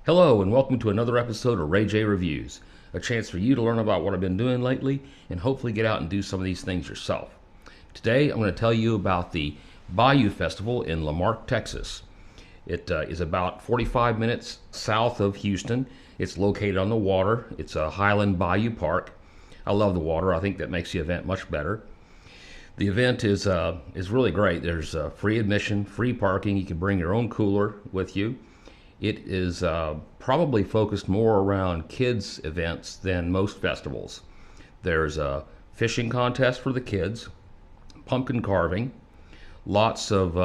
Hello and welcome to another episode of RayJ Reviews, a chance for you to learn about what I've been doing lately and hopefully get out and do some of these things yourself. Today I'm going to tell you about the Bayou Festival in Marque, Texas. It is about 45 minutes south of Houston. It's located on the water. It's a Highland Bayou Park. I love the water. I think that makes the event much better. The event is really great. There's free admission, free parking. You can bring your own cooler with you. It is probably focused more around kids events than most festivals. There's a fishing contest for the kids, pumpkin carving, lots of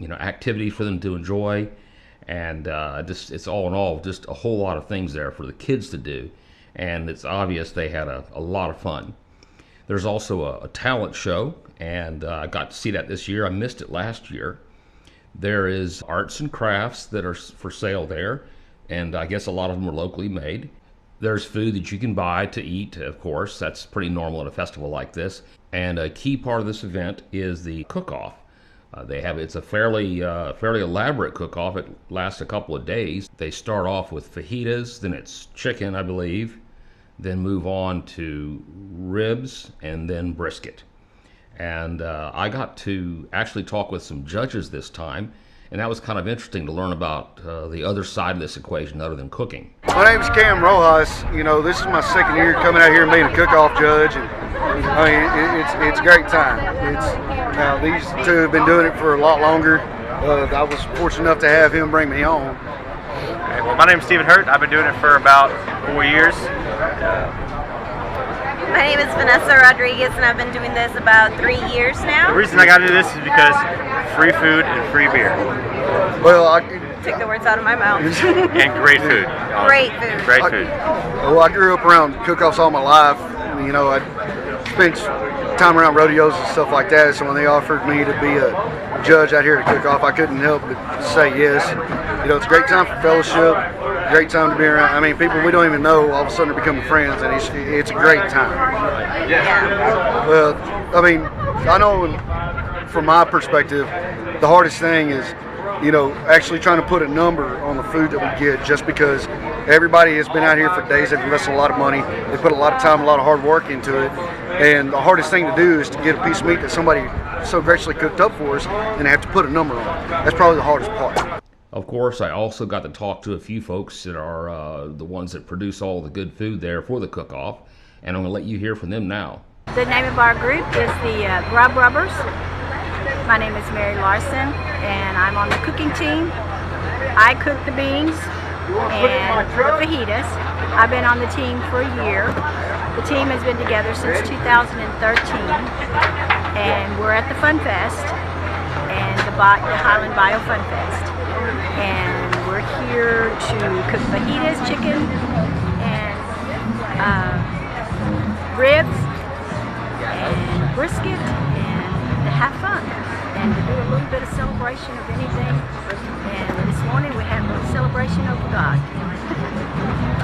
activities for them to enjoy, and it's all in all just a whole lot of things there for the kids to do. And it's obvious they had a lot of fun. There's also a talent show, and I got to see that this year. I missed it last year. There is arts and crafts that are for sale there, and I guess a lot of them are locally made. There's food that you can buy to eat, of course. That's pretty normal at a festival like this. And a key part of this event is the cook-off. It's a fairly elaborate cook-off. It lasts a couple of days. They start off with fajitas, then it's chicken, I believe, then move on to ribs, and then brisket. And I got to actually talk with some judges this time, and that was kind of interesting to learn about the other side of this equation other than cooking. My name is Cam Rojas. This is my second year coming out here and being a cook-off judge, and it's a great time. These two have been doing it for a lot longer. I was fortunate enough to have him bring me on. Okay, well, my name is Stephen Hurt. I've been doing it for about 4 years. My name is Vanessa Rodriguez, and I've been doing this about 3 years now. The reason I got into this is because free food and free beer. Well, Took the words out of my mouth. And great food. Great food. Great food. I grew up around cook-offs all my life. I spent time around rodeos and stuff like that, so when they offered me to be a judge out here at a cook-off, I couldn't help but say yes. It's a great time for fellowship, great time to be around. People we don't even know, all of a sudden are becoming friends, and it's a great time. Yeah. Well, I know from my perspective, the hardest thing is, actually trying to put a number on the food that we get, just because everybody has been out here for days. They've invested a lot of money. They put a lot of time, a lot of hard work into it. And the hardest thing to do is to get a piece of meat that somebody so graciously cooked up for us and have to put a number on it. That's probably the hardest part. Of course, I also got to talk to a few folks that are the ones that produce all the good food there for the cook-off, and I'm going to let you hear from them now. The name of our group is the Grub Rubbers. My name is Mary Larson, and I'm on the cooking team. I cook the beans and the fajitas. I've been on the team for a year. The team has been together since 2013, and we're at the Fun Fest, and the Highland Bayou Fun Fest. And we're here to cook fajitas, chicken, and ribs, and brisket, and to have fun, and to do a little bit of celebration of anything. And this morning we had a little celebration of God.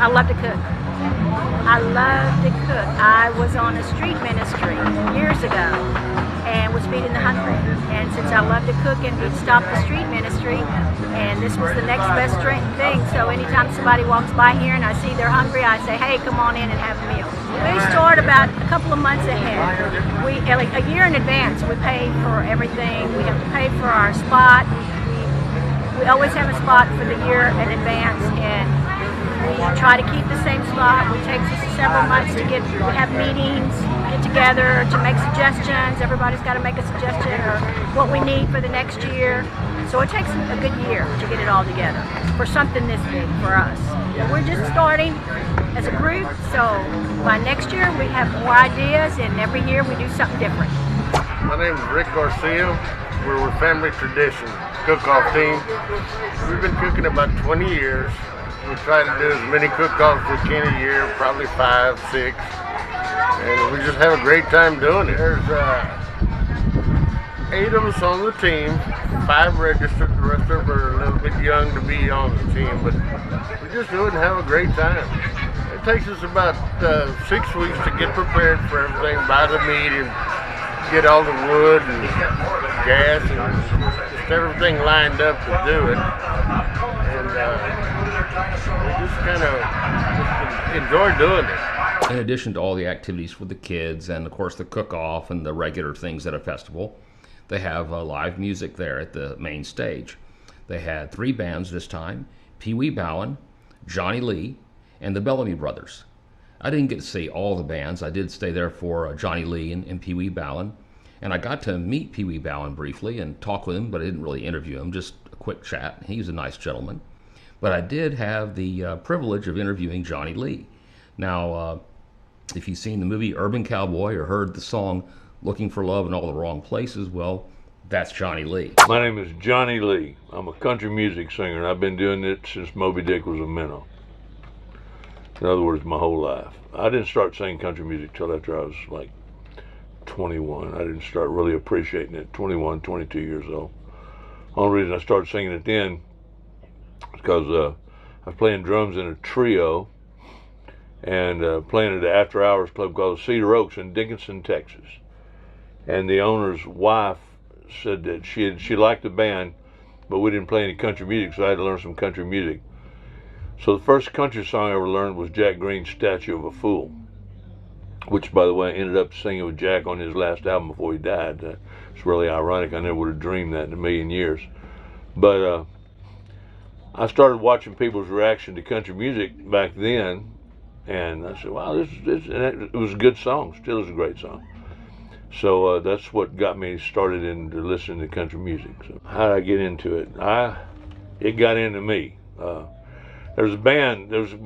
I love to cook. I love to cook. I was on a street ministry years ago and was feeding the hungry. And since I love to cook, and we'd stopped the street ministry, and this was the next best thing. So anytime somebody walks by here and I see they're hungry, I say, hey, come on in and have a meal. We start about a couple of months ahead. Like a year in advance, we pay for everything. We have to pay for our spot. We always have a spot for the year in advance, and we try to keep the same spot. It takes us several months to have meetings, get together to make suggestions. Everybody's got to make a suggestion or what we need for the next year. So it takes a good year to get it all together for something this big for us. We're just starting as a group, so by next year we have more ideas, and every year we do something different. My name is Rick Garcia. We're with Family Tradition cook-off team. We've been cooking about 20 years. We try to do as many cook-offs as we can a year, probably 5, 6. And we just have a great time doing it. There's 8 of us on the team, 5 registered. The rest of them are a little bit young to be on the team, but we just do it and have a great time. It takes us about 6 weeks to get prepared for everything, buy the meat and get all the wood and gas and everything lined up to do it. And we just kind of enjoy doing it. In addition to all the activities for the kids and, of course, the cook-off and the regular things at a festival, they have live music there at the main stage. They had 3 bands this time: Pee Wee Bowen, Johnny Lee, and the Bellamy Brothers. I didn't get to see all the bands. I did stay there for Johnny Lee and Pee Wee Bowen, and I got to meet Pee Wee Bowen briefly and talk with him, but I didn't really interview him, just a quick chat. He was a nice gentleman. But I did have the privilege of interviewing Johnny Lee. Now, if you've seen the movie Urban Cowboy or heard the song Looking for Love in All the Wrong Places, well, that's Johnny Lee. My name is Johnny Lee. I'm a country music singer, and I've been doing it since Moby Dick was a minnow. In other words, my whole life. I didn't start singing country music till after I was like 21. I didn't start really appreciating it 21, 22 years old. The only reason I started singing it then was because I was playing drums in a trio and playing at the after-hours club called the Cedar Oaks in Dickinson, Texas. And the owner's wife said that she liked the band, but we didn't play any country music, so I had to learn some country music. So the first country song I ever learned was Jack Green's Statue of a Fool, which, by the way, I ended up singing with Jack on his last album before he died. It's really ironic. I never would have dreamed that in a million years. But I started watching people's reaction to country music back then, and I said, wow, and it was a good song. Still is a great song. So that's what got me started into listening to country music. So how did I get into it? It got into me. There was a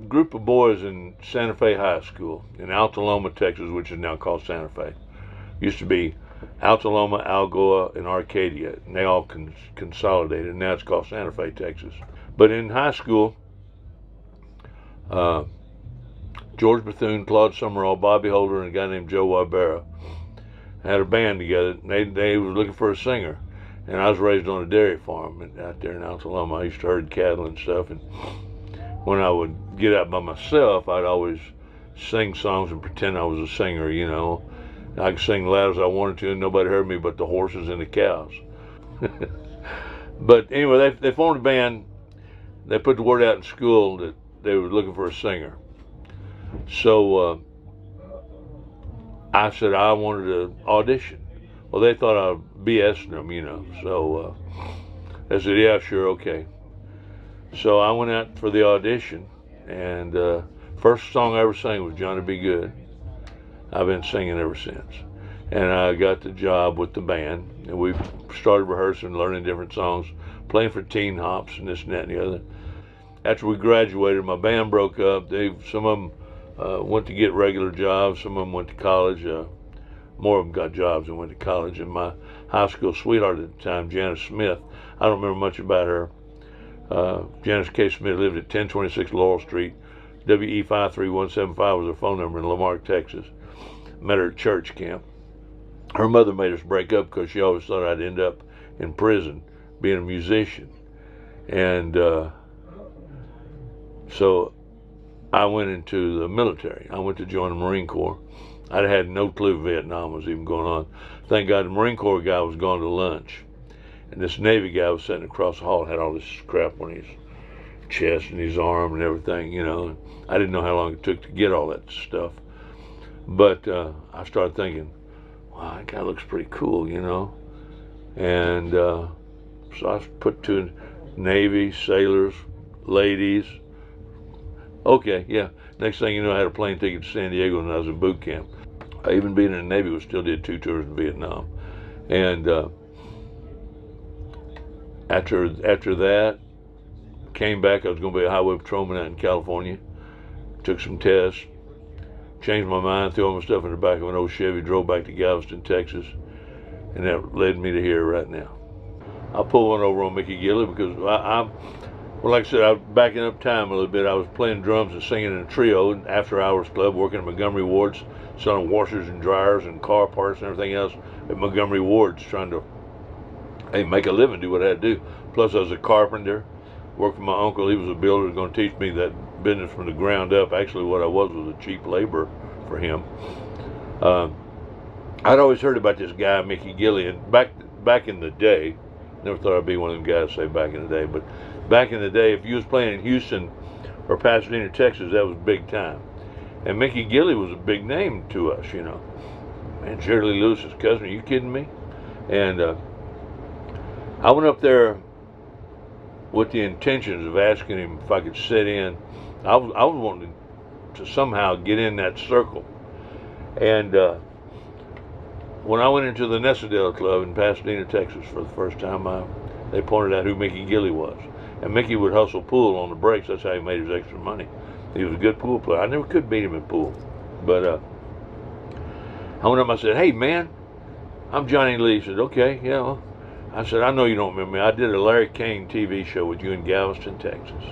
group of boys in Santa Fe High School in Altaloma, Texas, which is now called Santa Fe. Used to be Altaloma, Algoa, and Arcadia, and they all consolidated, and now it's called Santa Fe, Texas. But in high school, George Bethune, Claude Summerall, Bobby Holder, and a guy named Joe Wabera had a band together. They were looking for a singer, and I was raised on a dairy farm out there in Altaloma. I used to herd cattle and stuff, and when I would get out by myself, I'd always sing songs and pretend I was a singer, you know. I could sing loud as I wanted to, and nobody heard me but the horses and the cows. But anyway, they formed a band. They put the word out in school that they were looking for a singer. So I said I wanted to audition. Well, they thought I was BSing them, you know. So I said, yeah, sure, okay. So I went out for the audition, and first song I ever sang was Johnny Be Good. I've been singing ever since. And I got the job with the band, and we started rehearsing, learning different songs, playing for teen hops and this and that and the other. After we graduated, my band broke up. Some of them went to get regular jobs. Some of them went to college. More of them got jobs and went to college. And my high school sweetheart at the time, Janice Smith, I don't remember much about her. Janice K. Smith lived at 1026 Laurel Street. WE 53175 was her phone number in Marque, Texas. Met her at church camp. Her mother made us break up because she always thought I'd end up in prison being a musician. And so I went into the military. I went to join the Marine Corps. I'd had no clue Vietnam was even going on. Thank God the Marine Corps guy was gone to lunch. And this Navy guy was sitting across the hall and had all this crap on his chest and his arm and everything, you know. I didn't know how long it took to get all that stuff. But I started thinking, wow, that guy looks pretty cool, you know. And so I put to Navy, sailors, ladies. Okay, yeah. Next thing you know, I had a plane ticket to San Diego and I was in boot camp. Even being in the Navy, we still did 2 tours in Vietnam. And after that, came back. I was going to be a highway patrolman out in California. Took some tests. Changed my mind, threw all my stuff in the back of an old Chevy, drove back to Galveston, Texas. And that led me to here right now. I'll pull one over on Mickey Gilley because well, like I said, I'm backing up time a little bit. I was playing drums and singing in a trio in After Hours Club, working at Montgomery Ward's, selling washers and dryers and car parts and everything else at Montgomery Ward's, trying to make a living, do what I had to do. Plus, I was a carpenter, worked for my uncle. He was a builder, was going to teach me that business from the ground up. Actually, what I was a cheap laborer for him. I'd always heard about this guy, Mickey Gilley, and back in the day, Never thought I'd be one of them guys, say, back in the day. But back in the day, if you was playing in Houston or Pasadena, Texas, that was big time. And Mickey Gilley was a big name to us, you know. Man, Jerry Lee Lewis's cousin, are you kidding me? And I went up there with the intentions of asking him if I could sit in. I was wanting to somehow get in that circle. And when I went into the Nesadell Club in Pasadena, Texas for the first time, they pointed out who Mickey Gilley was. And Mickey would hustle pool on the breaks. That's how he made his extra money. He was a good pool player. I never could beat him in pool. But I went up and I said, "Hey, man, I'm Johnny Lee." He said, "Okay, yeah." Well. I said, "I know you don't remember me. I did a Larry King TV show with you in Galveston, Texas."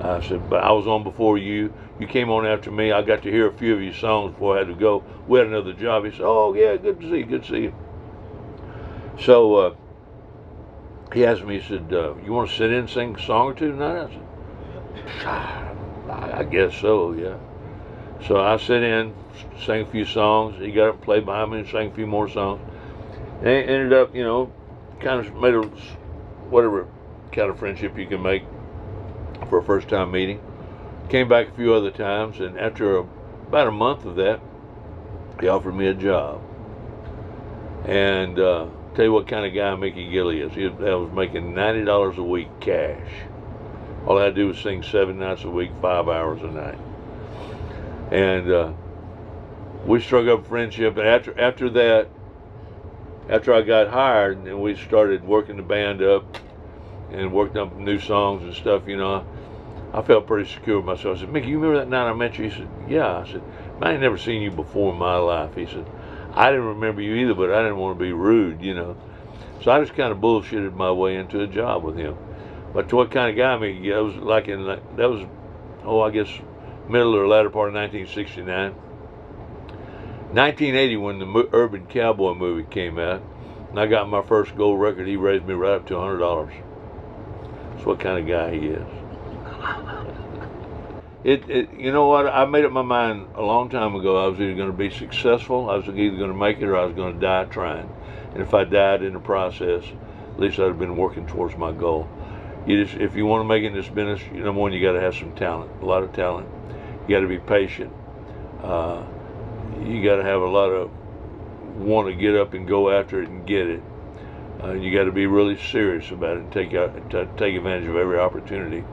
I said, "But I was on before you. You came on after me. I got to hear a few of your songs before I had to go. We had another job." He said, "Oh, yeah, good to see you, good to see you." So he asked me, he said, "You want to sit in and sing a song or two tonight?" I said, "I guess so, yeah." So I sat in, sang a few songs. He got up and played behind me and sang a few more songs. And it ended up, you know, kind of made a whatever kind of friendship you can make for a first time meeting. Came back a few other times, and after about a month of that, he offered me a job. And tell you what kind of guy Mickey Gilley is. I was making $90 a week cash. All I had to do was sing 7 nights a week, 5 hours a night. And we struck up a friendship. And after that, after I got hired and we started working the band up and working up new songs and stuff, you know, I felt pretty secure with myself. I said, "Mickey, you remember that night I met you?" He said, "Yeah." I said, "I ain't never seen you before in my life." He said, "I didn't remember you either, but I didn't want to be rude, you know." So I just kind of bullshitted my way into a job with him. But to what kind of guy Mickey, I was like that was, I guess, middle or latter part of 1969. 1980, when the Urban Cowboy movie came out, and I got my first gold record, he raised me right up to $100. That's what kind of guy he is. You know what? I made up my mind a long time ago. I was either going to be successful, I was either going to make it, or I was going to die trying. And if I died in the process, at least I'd have been working towards my goal. If you want to make it in this business, number one, you got to have some talent, a lot of talent. You got to be patient. You got to have a lot of want to get up and go after it and get it. You got to be really serious about it and take advantage of every opportunity.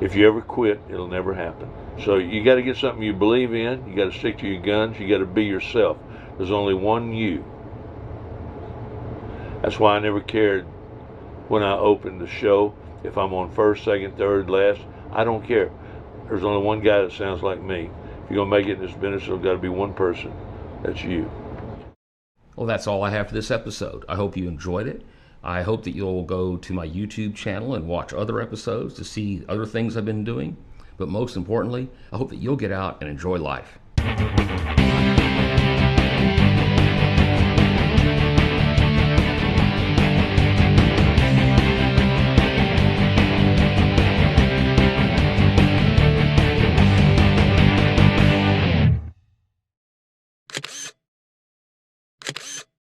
If you ever quit, it'll never happen. So you got to get something you believe in. You got to stick to your guns. You got to be yourself. There's only one you. That's why I never cared when I opened the show. If I'm on first, second, third, last, I don't care. There's only one guy that sounds like me. If you're going to make it in this business, there's got to be one person. That's you. Well, that's all I have for this episode. I hope you enjoyed it. I hope that you'll go to my YouTube channel and watch other episodes to see other things I've been doing. But most importantly, I hope that you'll get out and enjoy life.